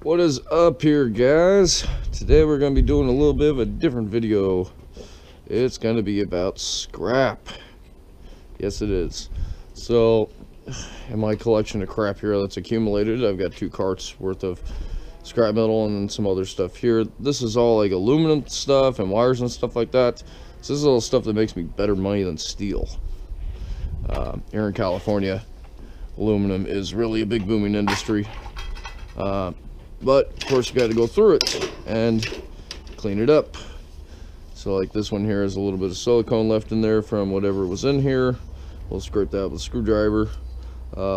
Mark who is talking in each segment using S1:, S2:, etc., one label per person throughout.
S1: What is up here, guys? Today we're going to be doing a little bit of a different video. It's going to be about scrap. Yes, it is. So, in my collection of crap here that's accumulated, I've got 2 carts worth of scrap metal and then some other stuff here. This is all like aluminum stuff and wires and stuff like that. So this is all stuff that makes me better money than steel. Here in California, aluminum is really a big booming industry. But of course you got to go through it and clean it up. So like this one here has a little bit of silicone left in there from whatever was in here. We'll scrape that with a screwdriver.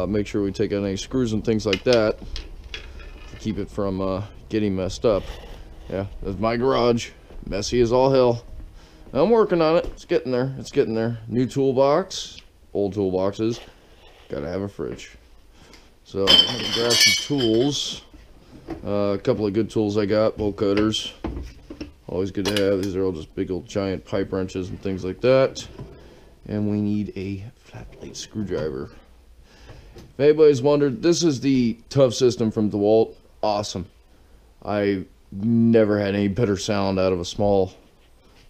S1: Make sure we take out any screws and things like that to keep it from getting messed up. Yeah, that's my garage. Messy as all hell. I'm working on it. It's getting there. It's getting there. New toolbox. Old toolboxes. Gotta have a fridge. So I'm gonna grab some tools. A couple of good tools I got. Bolt cutters. Always good to have. These are all just big old giant pipe wrenches and things like that. And we need a flat plate screwdriver. If anybody's wondered, this is the Tough system from DeWalt. Awesome. I never had any better sound out of a small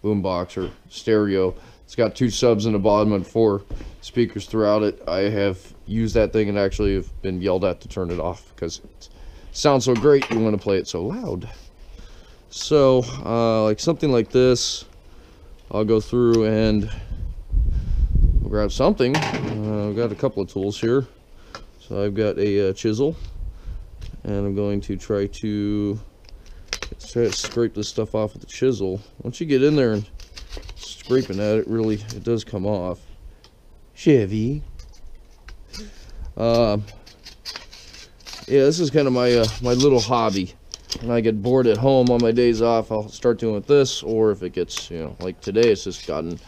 S1: boombox or stereo. It's got 2 subs in the bottom and 4 speakers throughout it. I have used that thing and actually have been yelled at to turn it off because it sounds so great you want to play it so loud. So like something like this, I'll go through and we'll grab something. I've got a couple of tools here. So I've got a chisel and I'm going to try to scrape this stuff off with the chisel. Once you get in there and scraping at it, it does come off. Chevy. Yeah, this is kind of my my little hobby. When I get bored at home on my days off, I'll start doing this, or if it gets, you know, like today, it's just gotten,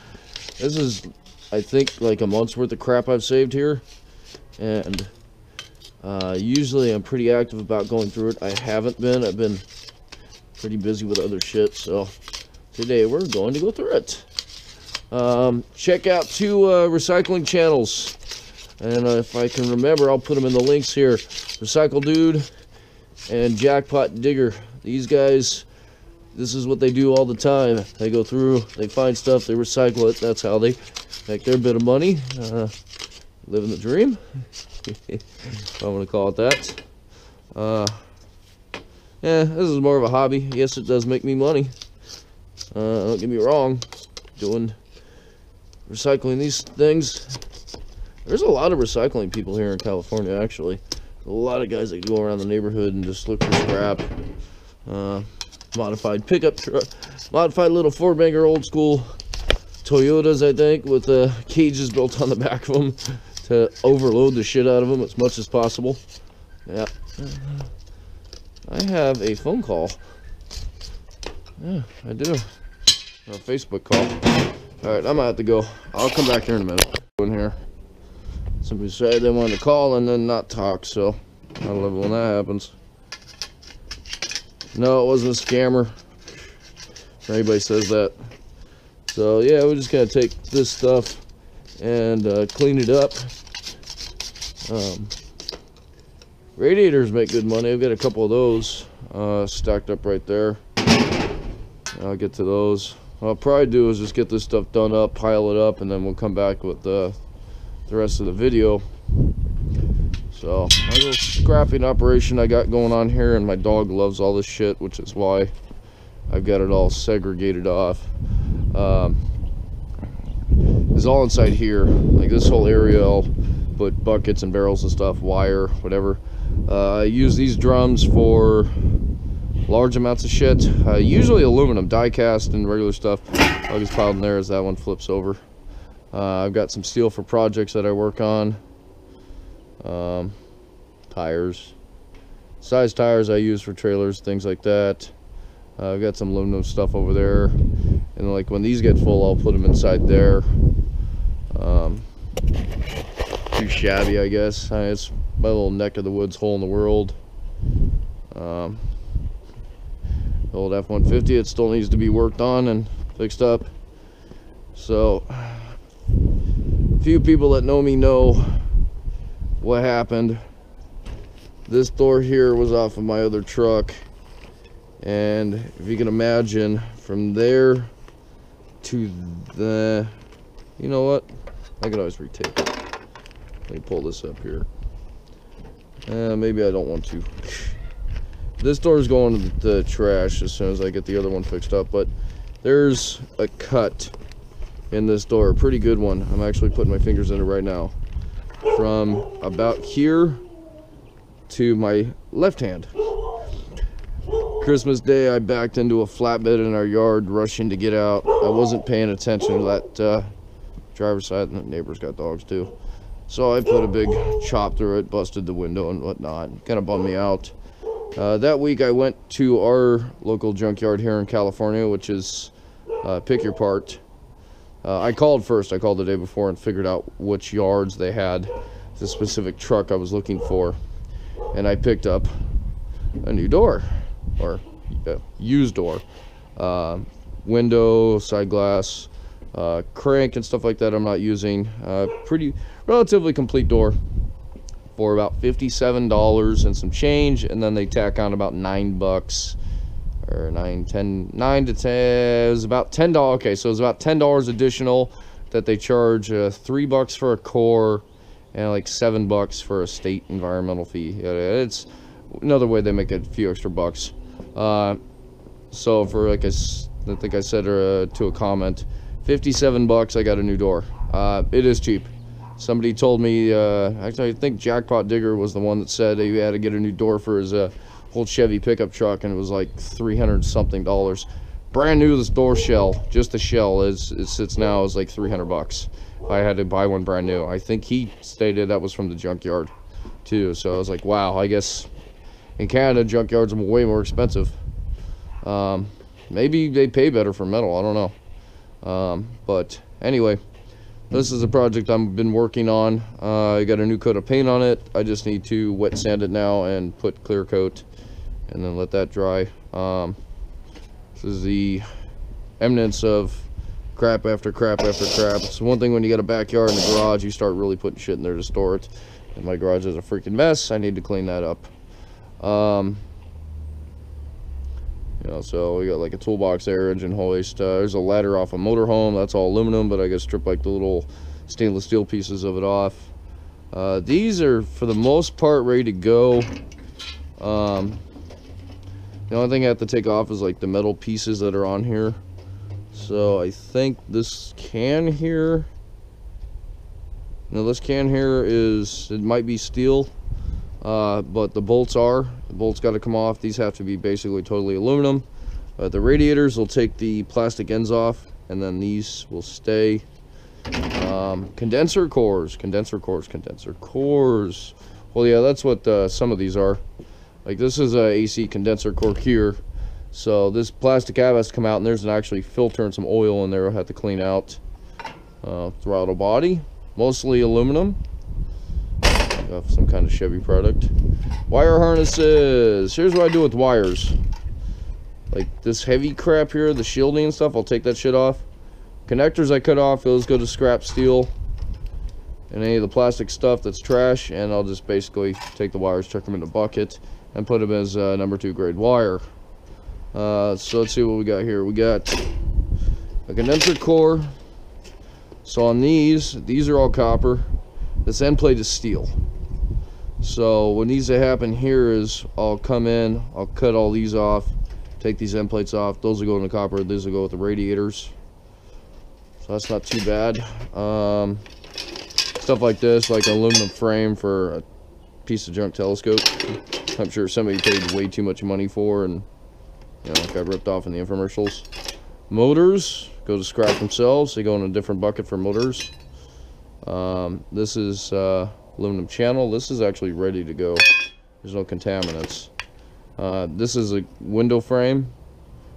S1: this is, I think, like a month's worth of crap I've saved here, and usually I'm pretty active about going through it. I haven't been. I've been pretty busy with other shit, so today we're going to go through it. Check out 2 recycling channels, and if I can remember, I'll put them in the links here. Recycle Dude and Jackpot Digger. These guys, this is what they do all the time. They go through, they find stuff, they recycle it. That's how they make their bit of money. Living the dream, if I want to call it that. Yeah, this is more of a hobby. Yes, it does make me money. Don't get me wrong. Recycling these things. There's a lot of recycling people here in California, actually. A lot of guys that go around the neighborhood and just look for scrap. Modified pickup truck, modified little 4-banger old school Toyotas, I think, with cages built on the back of them to overload the shit out of them as much as possible. Yeah. I have a phone call. Yeah, I do. A Facebook call. Alright, I'm gonna have to go. I'll come back here in a minute. In here. Somebody said they wanted to call and then not talk, so I love it when that happens. No, it wasn't a scammer. Anybody says that. So yeah, we're just gonna take this stuff and clean it up. Radiators make good money. I've got a couple of those stacked up right there. I'll get to those. What I'll probably do is just get this stuff done up, pile it up, and then we'll come back with the rest of the video. So, my little scrapping operation I got going on here, and my dog loves all this shit, which is why I've got it all segregated off. It's all inside here. Like this whole area, I'll put buckets and barrels and stuff, wire, whatever. I use these drums for large amounts of shit. Usually aluminum, die cast and regular stuff. I'll just pile in there as that one flips over. I've got some steel for projects that I work on. Tires. Size tires I use for trailers, things like that. I've got some aluminum stuff over there. And like when these get full, I'll put them inside there. Too shabby, I guess. It's my little neck of the woods hole in the world. The old F-150, it still needs to be worked on and fixed up. So, few people that know me know what happened This door here was off of my other truck, and if you can imagine, from there to the, you know what, I can always retake it. Let me pull this up here. Maybe I don't want to. This door is going to the trash as soon as I get the other one fixed up, but there's a cut in this door, a pretty good one. I'm actually putting my fingers in it right now. From about here to my left hand. Christmas Day, I backed into a flatbed in our yard, rushing to get out. I wasn't paying attention to that driver's side, and the neighbor's got dogs too. So I put a big chop through it, busted the window and whatnot. Kind of bummed me out. That week I went to our local junkyard here in California, which is Pick Your Part. I called first. I called the day before and figured out which yards they had the specific truck I was looking for. And I picked up a new door, or used door. Window, side glass, crank and stuff like that I'm not using. Pretty relatively complete door for about $57 and some change, and then they tack on about $9 or 9 to 10. It was about $10. Okay, so it was about $10 additional that they charge. $3 for a core and like $7 for a state environmental fee. It's another way they make a few extra bucks. So for, like I think I said to a comment, $57, I got a new door. It is cheap. Somebody told me, actually I think Jackpot Digger was the one that said he had to get a new door for his old Chevy pickup truck, and it was like $300 something. Brand new, this door shell, just the shell, it sits now is like $300. I had to buy one brand new. I think he stated that was from the junkyard too. So I was like, wow, I guess in Canada junkyards are way more expensive. Maybe they pay better for metal, I don't know. But anyway, this is a project I've been working on. I got a new coat of paint on it. I just need to wet sand it now and put clear coat and then let that dry. This is the eminence of crap after crap after crap. It's one thing when you got a backyard in the garage, you start really putting shit in there to store it. And my garage is a freaking mess. I need to clean that up. You know, so we got like a toolbox there, engine hoist. There's a ladder off a motorhome. That's all aluminum, but I gotta strip like the little stainless steel pieces of it off. These are for the most part ready to go. The only thing I have to take off is like the metal pieces that are on here. So I think this can here, now this can here is, it might be steel, but the bolts got to come off. These have to be basically totally aluminum. The radiators will take the plastic ends off, and then these will stay. Condenser cores. Well, yeah, that's what some of these are. Like this is a AC condenser core here. So this plastic cap has to come out, and there's an actually filter and some oil in there I'll have to clean out. Throttle body, mostly aluminum. Some kind of Chevy product. Wire harnesses. Here's what I do with wires. Like this heavy crap here, the shielding and stuff, I'll take that shit off. Connectors I cut off, those go to scrap steel. And any of the plastic stuff that's trash, and I'll just basically take the wires, chuck them in a bucket, and put them as number 2 grade wire. So let's see what we got here. We got a condenser core. So on these are all copper. This end plate is steel. So what needs to happen here is I'll come in, I'll cut all these off, take these end plates off. Those will go in the copper, these will go with the radiators. So that's not too bad. Stuff like this, like an aluminum frame for a piece of junk telescope. I'm sure somebody paid way too much money for, and you know, got ripped off in the infomercials. Motors go to scrap themselves. They go in a different bucket for motors. This is aluminum channel. This is actually ready to go. There's no contaminants. This is a window frame,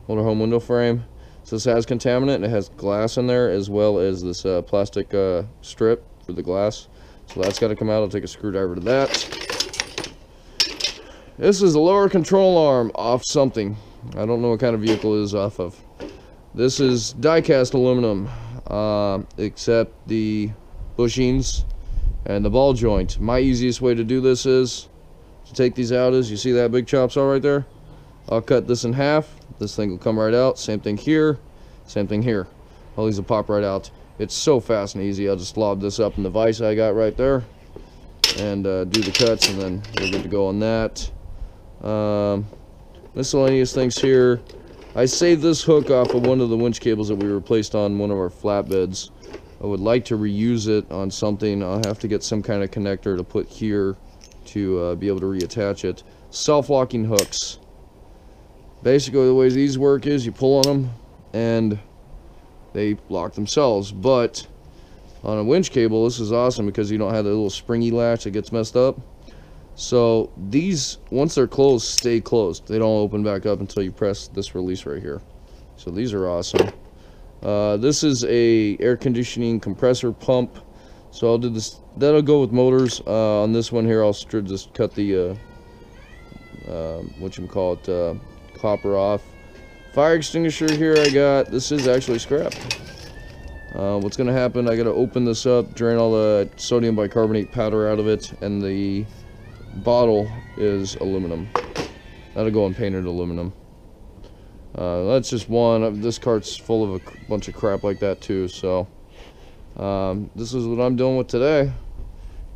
S1: motorhome window frame. So this has contaminant, and it has glass in there, as well as this plastic strip for the glass. So that's got to come out. I'll take a screwdriver to that. This is a lower control arm off something. I don't know what kind of vehicle it is off of. This is die-cast aluminum, except the bushings and the ball joint. My easiest way to do this is to take these out is, you see that big chop saw right there? I'll cut this in half. This thing will come right out. Same thing here. Same thing here. All these will pop right out. It's so fast and easy. I'll just lob this up in the vise I got right there and do the cuts, and then we're good to go on that. Miscellaneous things here. I saved this hook off of one of the winch cables that we replaced on one of our flatbeds. I would like to reuse it on something. I'll have to get some kind of connector to put here to be able to reattach it. Self-locking hooks. Basically, the way these work is you pull on them and they lock themselves. But on a winch cable, this is awesome because you don't have the little springy latch that gets messed up. So these, once they're closed, stay closed. They don't open back up until you press this release right here. So these are awesome. This is a air conditioning compressor pump. So I'll do this. That'll go with motors. On this one here, I'll just cut the copper off. Fire extinguisher here I got. This is actually scrap. What's gonna happen? I gotta open this up, drain all the sodium bicarbonate powder out of it, and the bottle is aluminum. That'll go in painted aluminum. That's just one. This cart's full of a bunch of crap like that too. So this is what I'm doing with today.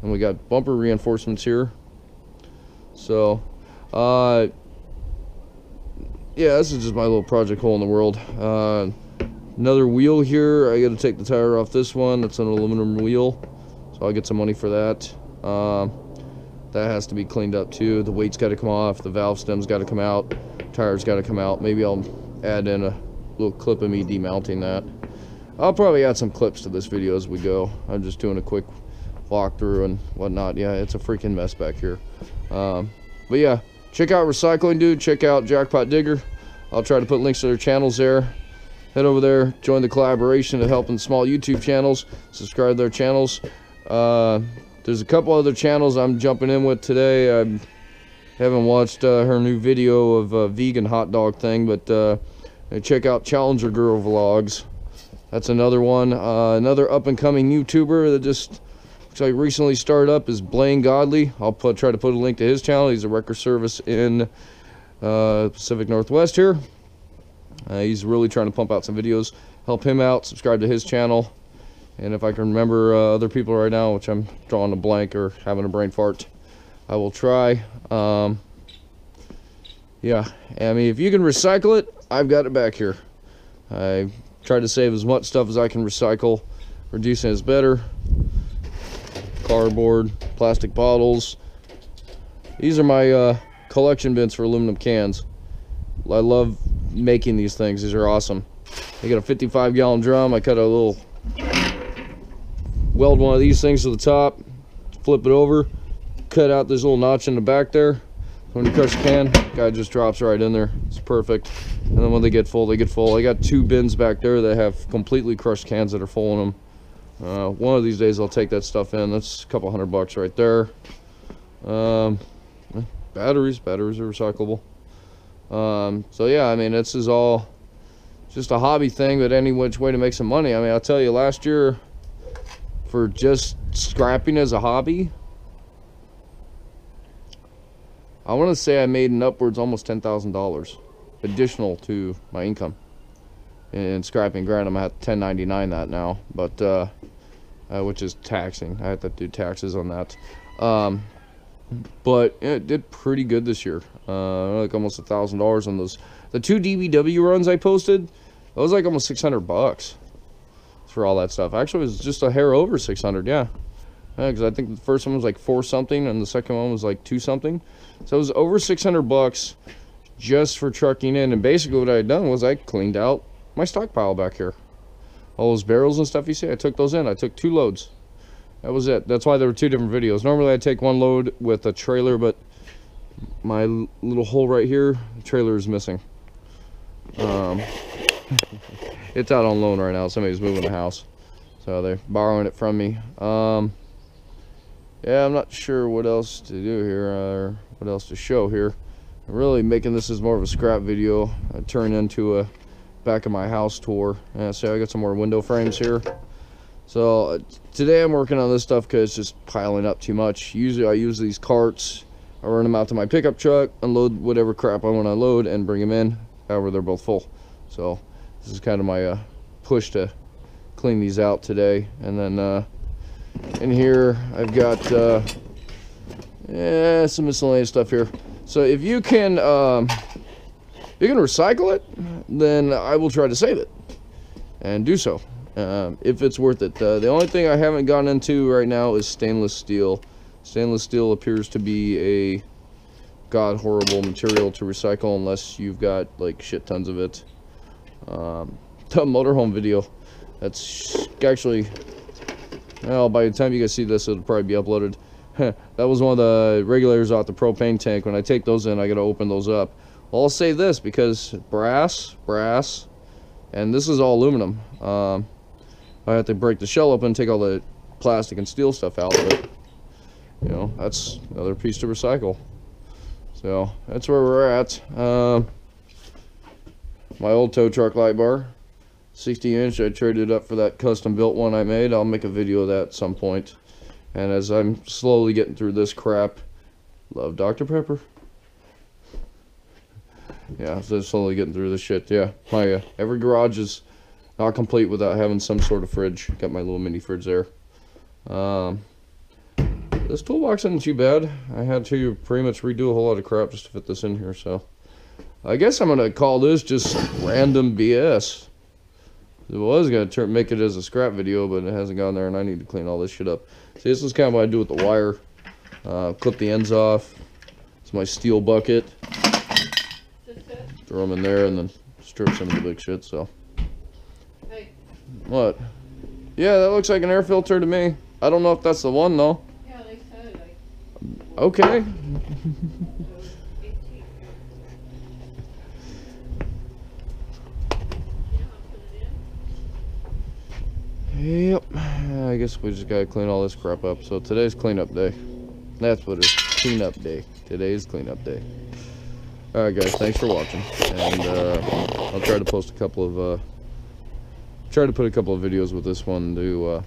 S1: And we got bumper reinforcements here. So yeah, this is just my little project hole in the world. Another wheel here. I got to take the tire off this one. That's an aluminum wheel, so I'll get some money for that. That has to be cleaned up too. The weight's got to come off. The valve stem's got to come out. Tire's got to come out. Maybe I'll add in a little clip of me demounting that. I'll probably add some clips to this video as we go. I'm just doing a quick walkthrough and whatnot. Yeah, it's a freaking mess back here. But yeah, check out Recycling Dude. Check out Jackpot Digger. I'll try to put links to their channels there. Head over there, join the collaboration to helping small YouTube channels. Subscribe to their channels. There's a couple other channels I'm jumping in with today. I haven't watched her new video of a vegan hot dog thing, but check out Challenger Girl Vlogs. That's another one. Another up-and-coming YouTuber that just looks like recently started up is Blaine Godley. I'll try to put a link to his channel. He's a wrecker service in Pacific Northwest here. He's really trying to pump out some videos. Help him out. Subscribe to his channel. And if I can remember other people right now, which I'm drawing a blank or having a brain fart, I will try. Yeah, I mean, if you can recycle it, I've got it back here. I try to save as much stuff as I can recycle. Reducing is better. Cardboard, plastic bottles. These are my collection bins for aluminum cans. I love making these things. These are awesome. I got a 55-gallon drum. I cut a little, weld one of these things to the top, flip it over, cut out this little notch in the back there. When you crush the can, guy just drops right in there. It's perfect. And then when they get full, they get full. I got 2 bins back there that have completely crushed cans that are full in them. One of these days I'll take that stuff in. That's a couple $100 right there. Batteries are recyclable. So yeah, I mean, this is all just a hobby thing, but any which way to make some money. I mean, I'll tell you, last year for just scrapping as a hobby, I want to say I made an upwards almost $10,000 additional to my income in scrapping. Granted, I'm at 1099 that now, but which is taxing. I have to do taxes on that. But it did pretty good this year. Like almost $1,000 on those. The 2 DBW runs I posted, it was like almost $600 for all that stuff. Actually, it was just a hair over 600. Yeah, because I think the first one was like 4 something, and the second one was like 2 something. So it was over $600 just for trucking in. And basically, what I had done was I cleaned out my stockpile back here. All those barrels and stuff you see, I took those in. I took 2 loads. That was it. That's why there were 2 different videos. Normally I'd take 1 load with a trailer, but my little hole right here, the trailer is missing. It's out on loan right now. Somebody's moving the house, so they're borrowing it from me. Yeah, I'm not sure what else to do here, or what else to show here. I'm really making this as more of a scrap video. I turn into a back of my house tour. Yeah, so I got some more window frames here. So today I'm working on this stuff because it's just piling up too much. Usually I use these carts I run them out to my pickup truck, unload whatever crap I want to load, and bring them in. However, they're both full. So this is kind of my push to clean these out today. And then in here I've got some miscellaneous stuff here. So if you can recycle it, then I will try to save it and do so if it's worth it. The only thing I haven't gotten into right now is stainless steel. Stainless steel appears to be a god horrible material to recycle unless you've got like shit tons of it. The motorhome video, that's actually, well, by the time you guys see this, it'll probably be uploaded. That was one of the regulators out the propane tank. When I take those in, I gotta open those up. Well, I'll say this, because brass, and this is all aluminum. I have to break the shell open, take all the plastic and steel stuff out, but you know, that's another piece to recycle. So that's where we're at. My old tow truck light bar, 60-inch. I traded up for that custom built one I made. I'll make a video of that at some point. And as I'm slowly getting through this crap, love Dr. Pepper. Yeah, so slowly getting through this shit. Yeah, my every garage is not complete without having some sort of fridge. Got my little mini fridge there. This toolbox isn't too bad. I had to pretty much redo a whole lot of crap just to fit this in here, so I guess I'm gonna call this just random BS. I was gonna make it as a scrap video, but it hasn't gone there, and I need to clean all this shit up. See, this is kind of what I do with the wire. Clip the ends off. It's my steel bucket. Throw them in there, and then strip some of the big shit. So,
S2: hey.
S1: What? Yeah, that looks like an air filter to me. I don't know if that's the one though.
S2: Yeah, they said like.
S1: Okay. Yep, I guess we just gotta clean all this crap up. So today's cleanup day. That's what it is. Cleanup day. Today's cleanup day. Alright guys, thanks for watching. And I'll try to post a couple of try to put a couple of videos with this one to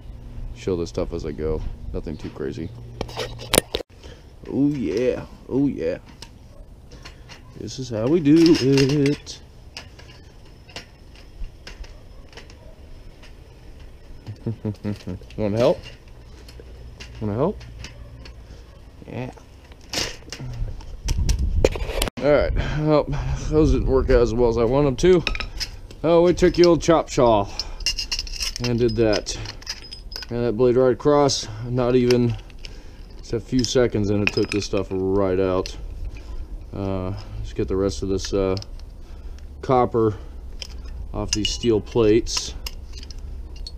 S1: show this stuff as I go. Nothing too crazy. Oh yeah. Oh yeah. This is how we do it. Want to help? Want to help? Yeah. Alright. Well, those didn't work out as well as I wanted them to. Oh, we took the old chop saw and did that. And that blade right across. Not even just a few seconds, and it took this stuff right out. Let's get the rest of this copper off these steel plates.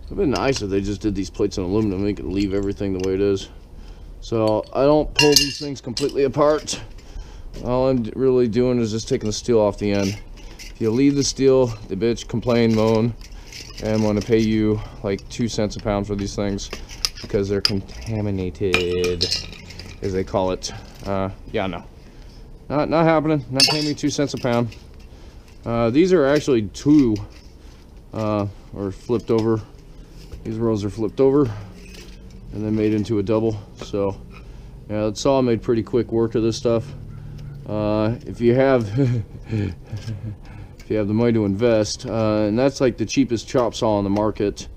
S1: It would have been nice if they just did these plates in aluminum. They could leave everything the way it is. So I don't pull these things completely apart. All I'm really doing is just taking the steel off the end. If you leave the steel, the bitch complain, moan, and want to pay you like 2 cents a pound for these things because they're contaminated, as they call it. Yeah, no. Not happening. Not paying me 2 cents a pound. These are actually two, or flipped over. These rows are flipped over and then made into a double. So yeah, that saw made pretty quick work of this stuff. If you have if you have the money to invest, and that's like the cheapest chop saw on the market.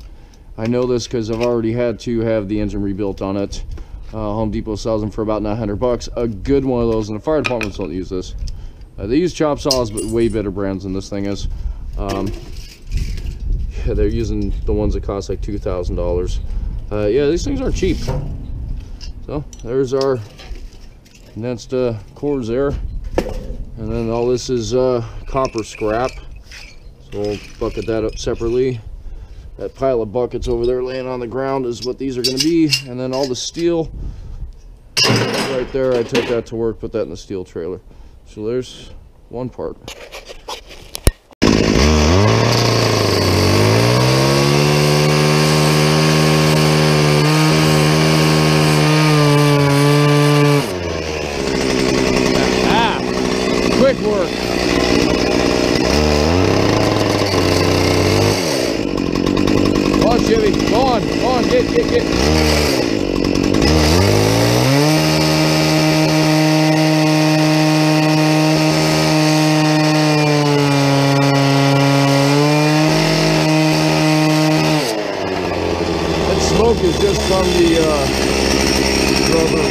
S1: I know this because I've already had to have the engine rebuilt on it. Home Depot sells them for about 900 bucks. A good one of those, and the fire departments don't use this. They use chop saws, but way better brands than this thing is. Yeah, they're using the ones that cost like $2,000. Yeah, these things aren't cheap. So there's our next cores there, and then all this is copper scrap. So we'll bucket that up separately. That pile of buckets over there laying on the ground is what these are going to be, and then all the steel right there, I took that to work, put that in the steel trailer. So there's one part. Quick work. Come on, Jimmy. Go on, get. is just from the rubber.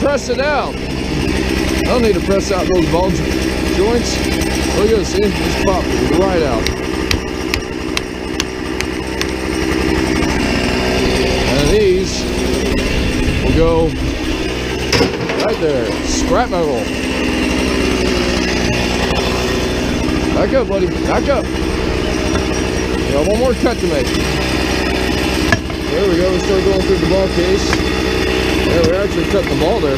S1: Press it out. I don't need to press out those ball joints. Look at this, see? It's popped right out. And these will go right there. Scrap metal. Back up, buddy. Back up. We got one more cut to make. There we go. We start going through the ball case. Yeah, we actually cut the ball there.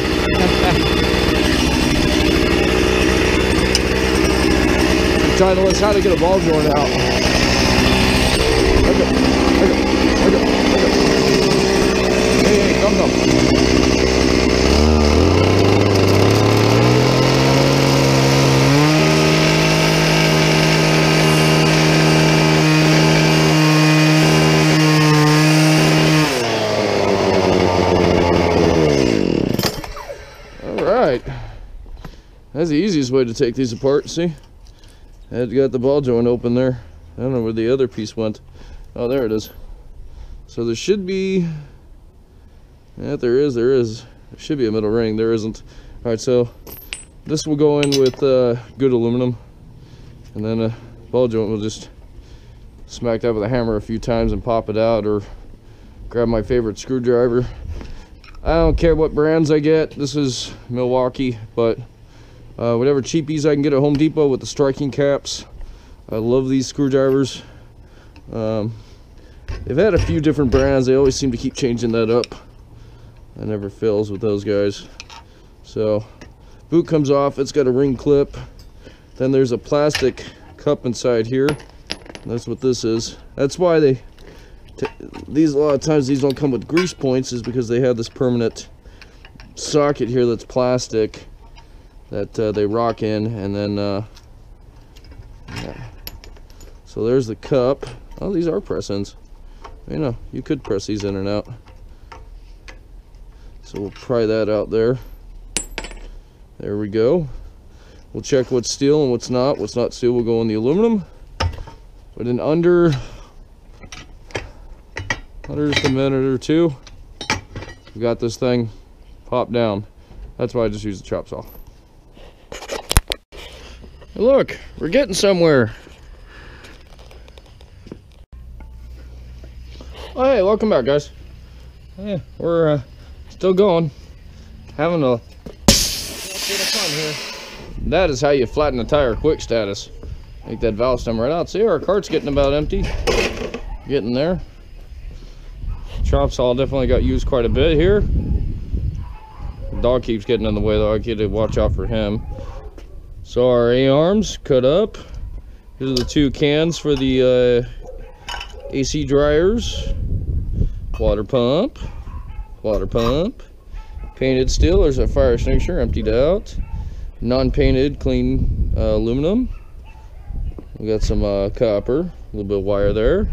S1: Trying to learn how to get a ball joint out. Okay. Hey, come. That's the easiest way to take these apart, see? I got the ball joint open there. I don't know where the other piece went. Oh, there it is. So there should be... Yeah, there is. There should be a middle ring. There isn't. Alright, so this will go in with good aluminum. And then a ball joint will just smack that with a hammer a few times and pop it out, or grab my favorite screwdriver. I don't care what brands I get. This is Milwaukee, but whatever cheapies I can get at Home Depot with the striking caps. I love these screwdrivers. They've had a few different brands. They always seem to keep changing that up. It never fails with those guys. So boot comes off. It's got a ring clip. Then there's a plastic cup inside here. That's what this is. That's why these, a lot of times these don't come with grease points, is because they have this permanent socket here that's plastic that they rock in. And then yeah. So there's the cup. Oh, these are press-ins. You know, you could press these in and out. So we'll pry that out there. There we go. We'll check what's steel and what's not. What's not steel will go in the aluminum. But in under just a minute or two, we got this thing popped down. That's why I just use the chop saw. Hey, look, we're getting somewhere. Oh, hey, welcome back, guys. Yeah, we're still going, having a bit of fun here. That is how you flatten a tire quick status. Make that valve stem right out. See, our cart's getting about empty. Getting there. Chop saw definitely got used quite a bit here. The dog keeps getting in the way though. I get to watch out for him. So our A-arms cut up. These are the two cans for the AC dryers. Water pump. Painted steel. There's a fire extinguisher emptied out. Non-painted clean aluminum. We got some copper, a little bit of wire there.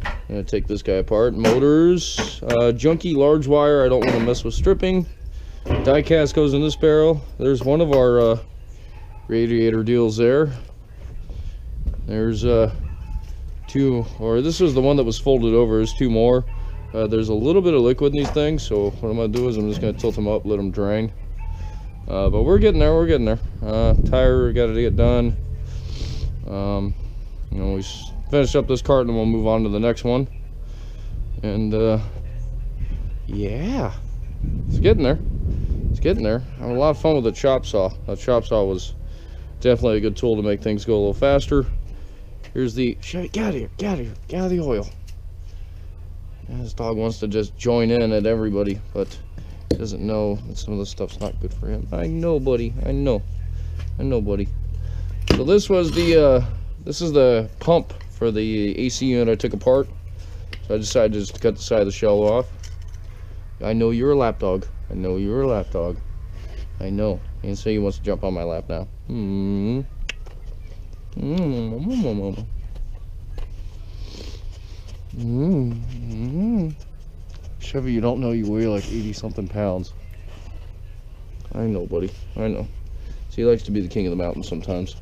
S1: I'm gonna take this guy apart. Motors, junky large wire. I don't want to mess with stripping. Die cast goes in this barrel. There's one of our radiator deals there. There's two, or this is the one that was folded over. There's two more. There's a little bit of liquid in these things, so what I'm gonna do is I'm just gonna tilt them up, let them drain. But we're getting there. Tire got to get done. You know, we finish up this cart and we'll move on to the next one. And yeah, it's getting there. It's getting there. Having a lot of fun with the chop saw. That chop saw was definitely a good tool to make things go a little faster. Here's the, get out of here, get out of here, get out of the oil. Yeah, this dog wants to just join in at everybody, but he doesn't know that some of this stuff's not good for him. I know, buddy, I know, buddy. So this was the, this is the pump for the AC unit I took apart. So I decided just to cut the side of the shell off. I know you're a lap dog. I know you're a lap dog. I know. And so he wants to jump on my lap now. Chevy, you don't know you weigh like 80-something pounds. I know, buddy. I know. So he likes to be the king of the mountain sometimes.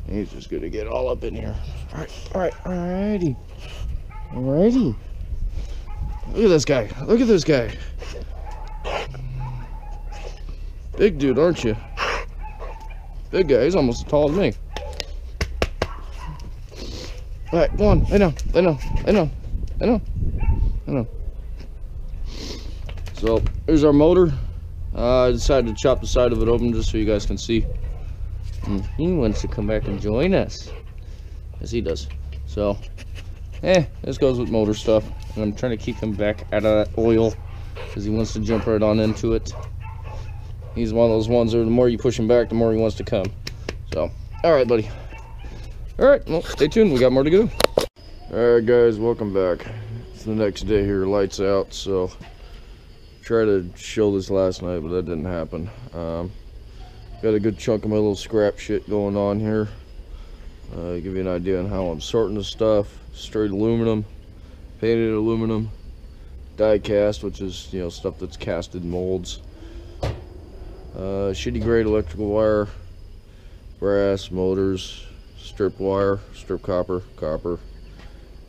S1: And he's just gonna get all up in here. Alrighty. Alrighty. Look at this guy. Look at this guy. Big dude, aren't you? Big guy. He's almost as tall as me. Alright, go on. Lay down. Lay down. Lay down. Lay down. Lay down. So, here's our motor. I decided to chop the side of it open just so you guys can see. And he wants to come back and join us. As he does. So, this goes with motor stuff. And I'm trying to keep him back out of that oil because he wants to jump right on into it. He's one of those ones where the more you push him back, the more he wants to come. So, alright, buddy. Alright, well, stay tuned. We got more to go. Alright, guys, welcome back. It's the next day here, lights out. So, tried to show this last night, but that didn't happen. Got a good chunk of my little scrap shit going on here. Give you an idea on how I'm sorting the stuff. Straight aluminum, painted aluminum, die cast, which is, you know, stuff that's casted in molds, shitty grade electrical wire, brass, motors, strip wire, strip copper,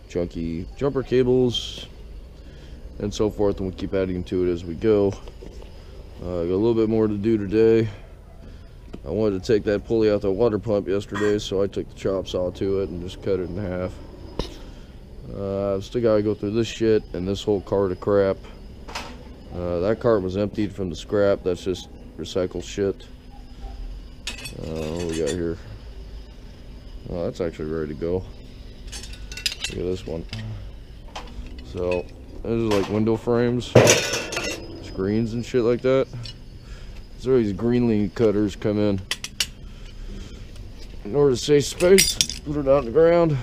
S1: chunky jumper cables, and so forth, and we'll keep adding to it as we go. Got a little bit more to do today. I wanted to take that pulley out the water pump yesterday, so I took the chop saw to it and just cut it in half. I've still got to go through this shit and this whole cart of crap. That cart was emptied from the scrap. That's just recycled shit. What do we got here? Oh, that's actually ready to go. Look at this one. So, this is like window frames, screens and shit like that. So these greenling cutters come in order to save space. Put it out on the ground.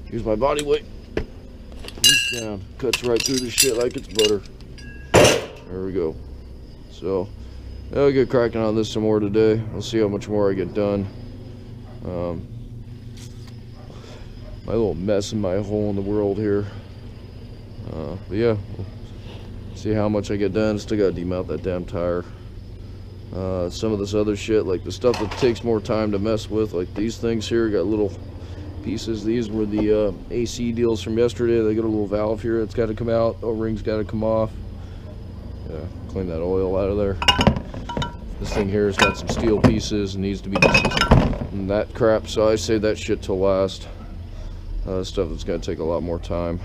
S1: Use my body weight. Reach down. Cuts right through the shit like it's butter. There we go. So, I'll get cracking on this some more today. We'll see how much more I get done. My little mess in my hole in the world here. But yeah, we'll see how much I get done. Still gotta demount that damn tire. Some of this other shit, like the stuff that takes more time to mess with, like these things here, got little pieces. These were the AC deals from yesterday. They got a little valve here that's got to come out. O-ring's got to come off. Yeah, clean that oil out of there. This thing here has got some steel pieces and needs to be and that crap, so I save that shit till last. Stuff that's going to take a lot more time.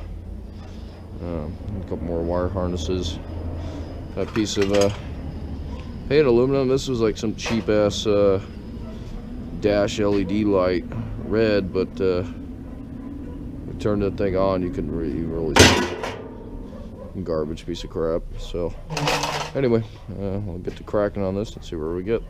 S1: A couple more wire harnesses. That piece of painted aluminum. This was like some cheap ass dash LED light, red, but you turn that thing on, you can really see it. Garbage piece of crap. So anyway, we'll get to cracking on this and see where we get.